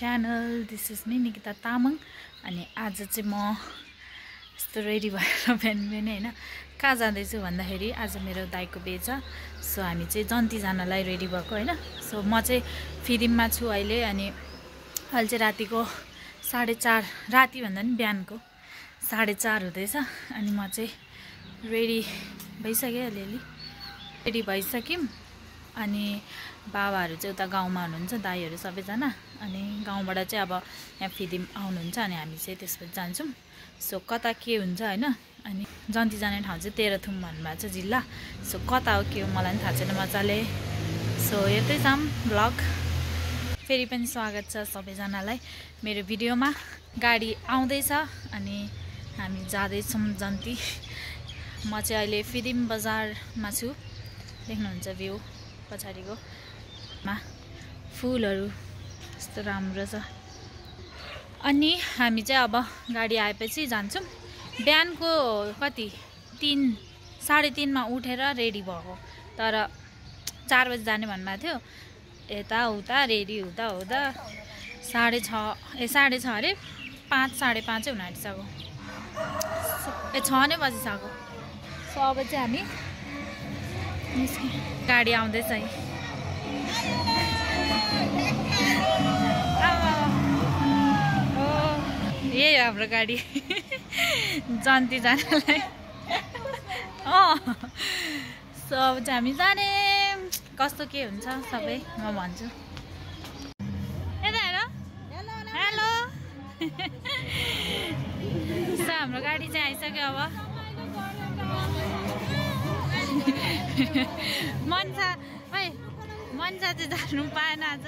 channel. This is me Nikita Tamang अनि आज चाहिँ म यस्तो रेडी भएर बिहान हैन कहाँ जाँदैछु भन्दाखेरि आज मेरो दाइको बिहे छ सो हामी चाहिँ जन्ती जानलाई रेडी भएको हैन सो म चाहिँ फिदिममा छु अहिले अनि अहिले चाहिँ रातिको 4:30 राति भन्दा नि बिहानको 4:30 हुँदैछ अनि म चाहिँ रेडी भइसके अलिअलि रेडी भइसक्यौं अनि बाबाहरु चाहिँ उता गाउँमा हुनुहुन्छ दाइहरु सबैजना अनि गाउँबाट चाहिँ अब यहाँ फिदिम आउनुहुन्छ अनि हामी चाहिँ त्यसपछि जान्छौं सो कता के हुन्छ हैन अनि जन्ती जाने ठाउँ चाहिँ तेह्रथुम भन्नुभएको छ जिल्ला सो कता हो के हो मलाई पनि थाहा छैन मजाले सो हेर्दै जाम भ्लग फेरि पनि स्वागत छ सबैजनालाई मेरो भिडियोमा गाडी आउँदैछ अनि हामी जाँदै छौं जन्ती म चाहिँ अहिले फिदिम बजारमा छु देख्नुहुन्छ भ्यू पछाडीको मा फुलहरु यस्तो राम्रो छ अनि हामी चाहिँ अब गाडी आएपछि जान्छौं बिहानको कति 3:30 मा उठेर रेडी भएको तर 4 बजे जाने भन्नुभएको थियो यता उता रेडी हुँदा हुँदा 6:30 अरे 5 5:30 हुन आँटिसक्यो 6 नै बजिसक्यो सो अब चाहिँ हामी गाडी आउँदैछ है यही हाम्रो गाडी जन्ती जानलाई सो अब चाहिँ हामी जाने कस्तो के हुन्छ सबै म भन्छु हेलो हेलो सो हाम्रो गाडी चाहिँ आइसक्यो अब मनसा चाहिँ जानु पाएन आज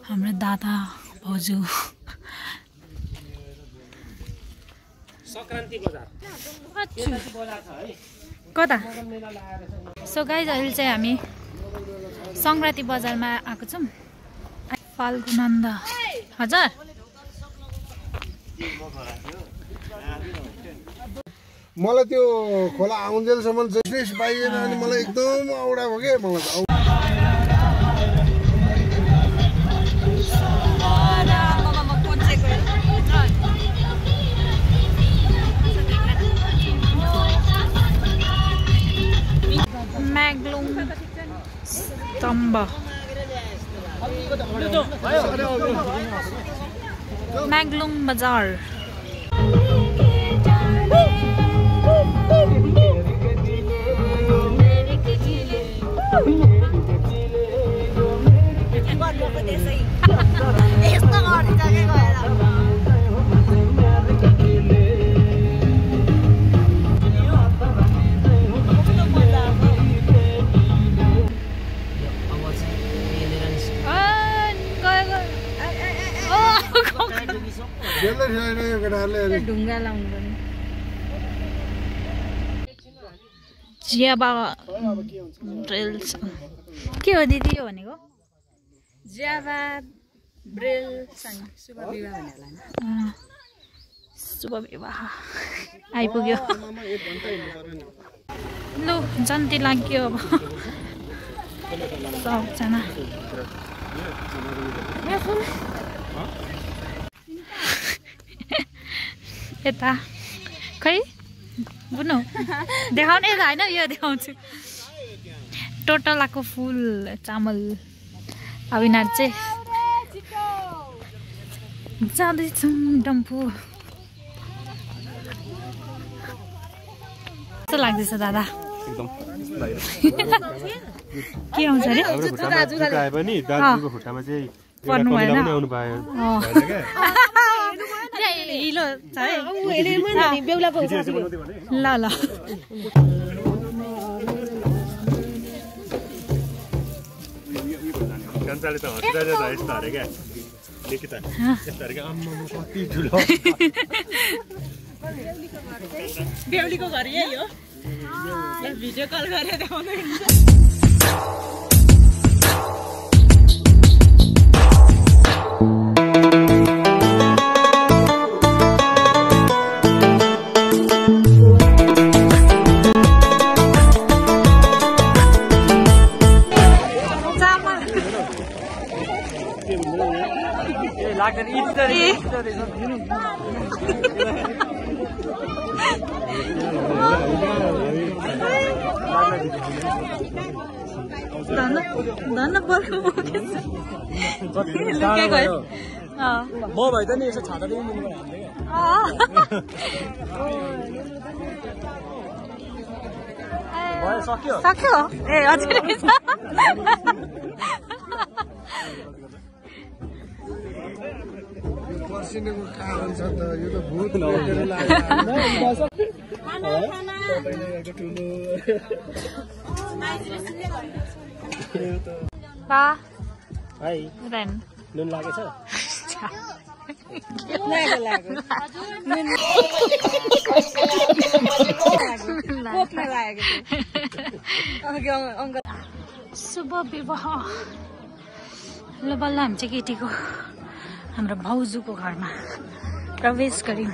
हाम्रो दादा भाउजू संक्रान्ति बजार कता सो गाइज अहिले चाहिँ हामी संक्रान्ति बजारमा आएको छौं फाल्गुनन्द हजुर मलाई त्यो खोला आउन्जेलसम्म जस्टिस पाइएन अनि मलाई एकदम औडा भयो के मलाई Maglung स्तम्भ Maglung बजार ढुङ्गा लाउनु पर्ने जियाबा ब्रेल्स के हो दिदी यो भनेको जियाबा ब्रेल्स शुभ विवाह भन्ने होला हैन शुभ विवाह आइपुग्यो लु जन्ती लाग्यो अब सबजना यता खै बुझ्नु देखाउने त हैन यो देखाउँछु टोटलाको फुल चामल अब यिनीहरू चाहिँ जाँदैछौँ डम्फु कस्तो लाग्दैछ दादा एकदम के आउँछ अरे जुका पनि दाजुको खुट्टामा चाहिँ पर्नु भएन आउनु पायो हिलो छ है ल ल कान्छाले त हस्पिटल त यस्तो अरे क्या निकिता यस्तोहरुको आम्मामा कति ठुलो बेहुलीको घर यही हो भिडियो कल गरेर देखाउँदै हुन्छ धन्न बर्को बोकेछ लुकेको है म भए त नि यसो छाता दिनु भयो सक्यो सक्यो ए अझै पर्सिनेको कारण छ त यो त भूत लगेर लाग्यो बा हाय रेन नुन लागेछ शुभ विवाह ल बल्ल हामी चाहिँ केटीको हाम्रो भाउजूको घरमा प्रवेश गर्यौं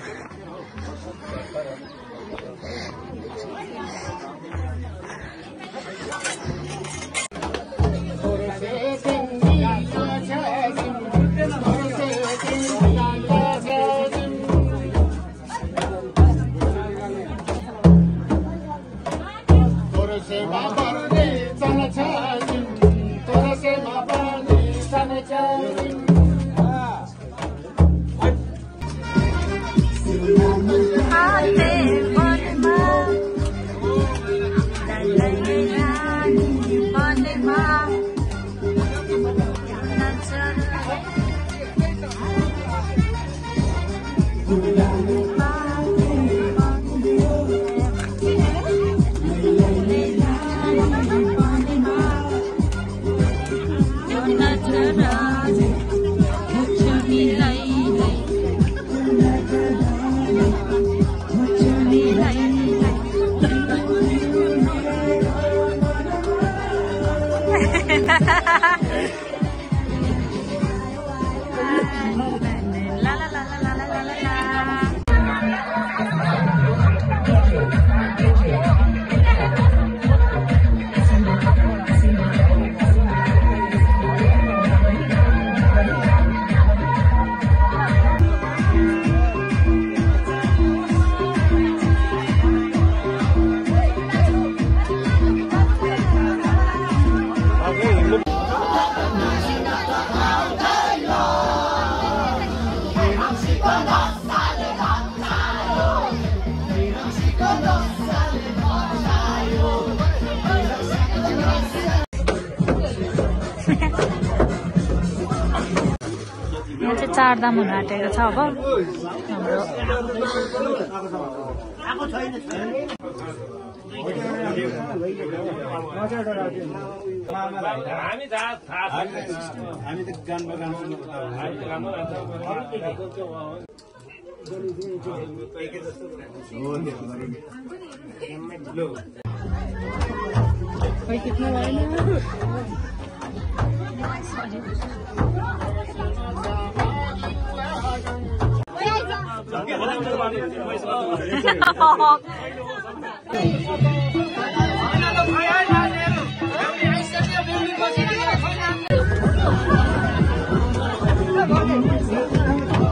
चारधाम हुन आँटेको छ अब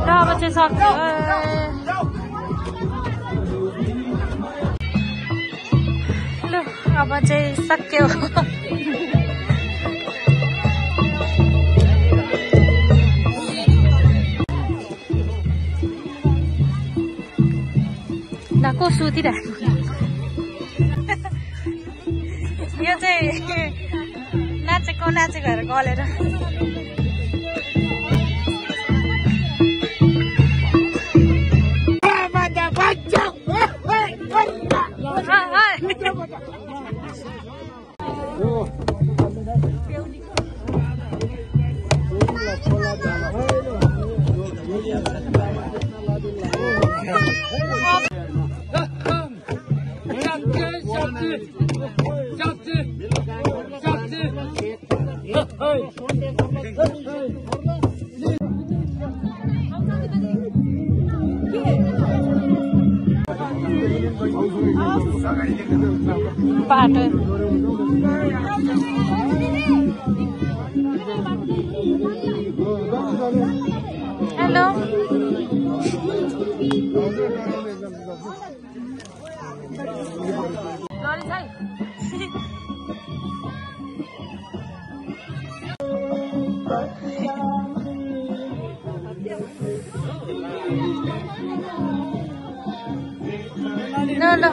अब चाहिँ सक्यो ल अब चाहिँ सक्यो को सुतिरहेको यो चाहिँ नाचेको हेर गलेर बाटो हेलो No,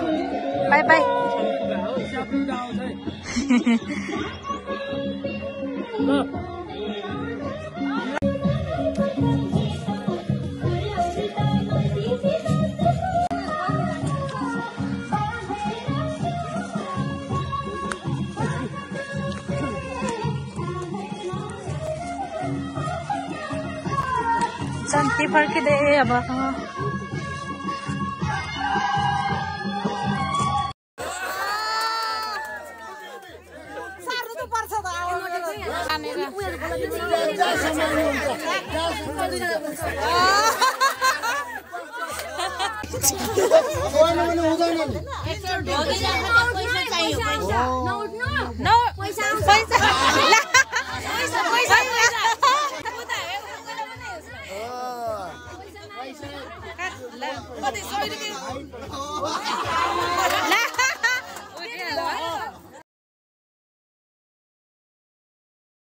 bye. Santi फर्किँदै अब पैसा